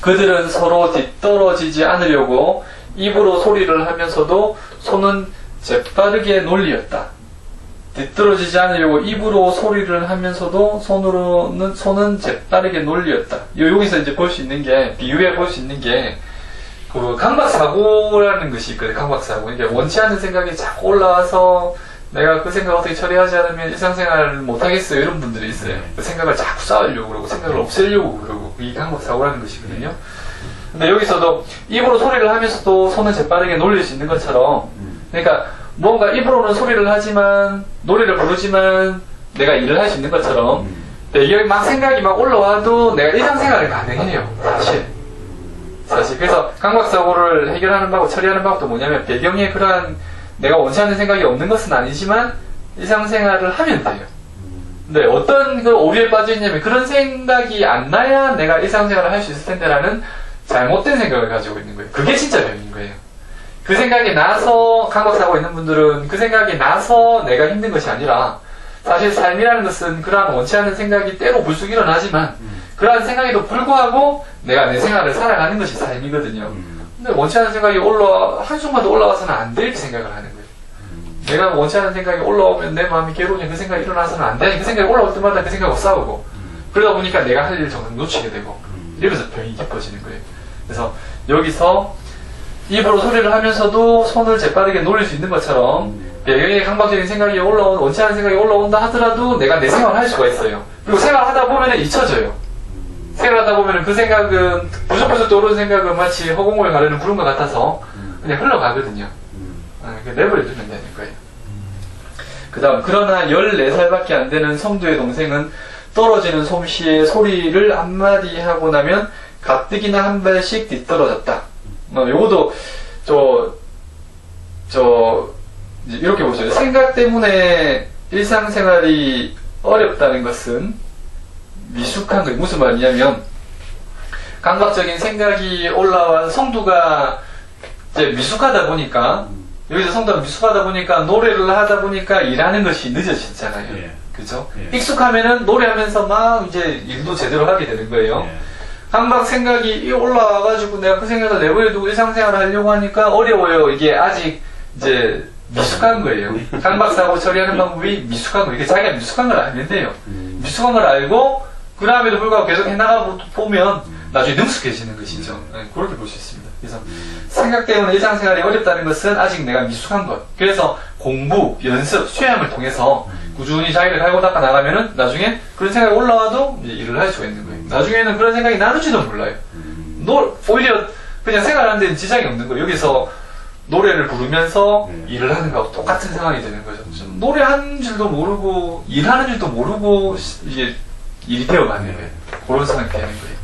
그들은 서로 뒤떨어지지 않으려고 입으로 소리를 하면서도 손은 재빠르게 논리였다. 뒤떨어지지 않으려고 입으로 소리를 하면서도 손은 재빠르게 논리였다. 여기서 이제 볼 수 있는 게, 비유해 볼 수 있는 게, 그 강박사고라는 것이 있거든요. 강박사고. 이게 원치 않는 생각이 자꾸 올라와서 내가 그 생각을 어떻게 처리하지 않으면 일상생활을 못하겠어요. 이런 분들이 있어요. 그 생각을 자꾸 쌓으려고 그러고 생각을 없애려고 그러고, 이게 강박사고라는 것이거든요. 근데 여기서도 입으로 소리를 하면서도 손은 재빠르게 놀릴 수 있는 것처럼, 그러니까 뭔가 입으로는 소리를 하지만 노래를 부르지만 내가 일을 할 수 있는 것처럼 배경이 막 생각이 막 올라와도 내가 일상생활을 가능해요. 사실 그래서 강박사고를 해결하는 방법, 처리하는 방법도 뭐냐면 배경에 그러한 내가 원치 않는 생각이 없는 것은 아니지만 일상생활을 하면 돼요. 근데 어떤 그 오류에 빠져 있냐면 그런 생각이 안 나야 내가 일상생활을 할 수 있을 텐데라는 잘못된 생각을 가지고 있는 거예요. 그게 진짜 병인 거예요. 그 생각이 나서, 강박사고 있는 분들은 그 생각이 나서 내가 힘든 것이 아니라 사실 삶이라는 것은 그러한 원치 않는 생각이 때로 불쑥 일어나지만 그러한 생각에도 불구하고 내가 내 생활을 살아가는 것이 삶이거든요. 근데 원치 않는 생각이 한순간도 올라와서는 안 돼, 이렇게 생각을 하는 거예요. 내가 원치 않는 생각이 올라오면 내 마음이 괴로우니 그 생각이 일어나서는 안 돼. 그 생각이 올라올 때마다 그 생각하고 싸우고 그러다 보니까 내가 할 일 정도 놓치게 되고 이러면서 병이 깊어지는 거예요. 그래서 여기서 입으로 소리를 하면서도 손을 재빠르게 놀릴 수 있는 것처럼 배경에 강박적인 생각이 원치 않은 생각이 올라온다 하더라도 내가 내 생활을 할 수가 있어요. 그리고 생활하다 보면 잊혀져요. 생활하다 보면 그 생각은 부쩍부쩍 떠오르는 생각은 마치 허공을 가르는 구름과 같아서 그냥 흘러가거든요. 내버려두면 되는 거예요. 그 다음, 그러나 14살밖에 안 되는 성두의 동생은 떨어지는 솜씨에 소리를 한마디 하고 나면 가뜩이나 한 발씩 뒤떨어졌다. 요것도 이렇게 보죠. 생각 때문에 일상생활이 어렵다는 것은 미숙한 거예요. 무슨 말이냐면 강박적인 생각이 올라와 성두가 이제 미숙하다 보니까 여기서 성도가 미숙하다 보니까 노래를 하다 보니까 일하는 것이 늦어지잖아요. 예. 그죠? 예. 익숙하면은 노래하면서 막 이제 일도 제대로 하게 되는 거예요. 예. 강박 생각이 올라와가지고 내가 그 생각을 내버려두고 일상생활을 하려고 하니까 어려워요. 이게 아직 이제 미숙한 거예요. 강박사고 처리하는 방법이 미숙한 거예요. 이게 자기가 미숙한 걸 알면 돼요. 미숙한 걸 알고 그 다음에도 불구하고 계속 해나가고 보면 나중에 능숙해지는 것이죠. 네, 그렇게 볼 수 있습니다. 그래서 생각 때문에 일상생활이 어렵다는 것은 아직 내가 미숙한 것. 그래서 공부, 연습, 수양을 통해서 꾸준히 자기를 갈고 닦아 나가면은 나중에 그런 생각이 올라와도 이제 일을 할 수가 있는 거예요. 나중에는 그런 생각이 나는지도 몰라요. 오히려 그냥 생활하는 데는 지장이 없는 거예요. 여기서 노래를 부르면서 일을 하는 거하고 똑같은 상황이 되는 거죠. 노래하는 줄도 모르고 일하는 줄도 모르고 이게 일이 되어가는 거예요. 그런 상황이 되는 거예요.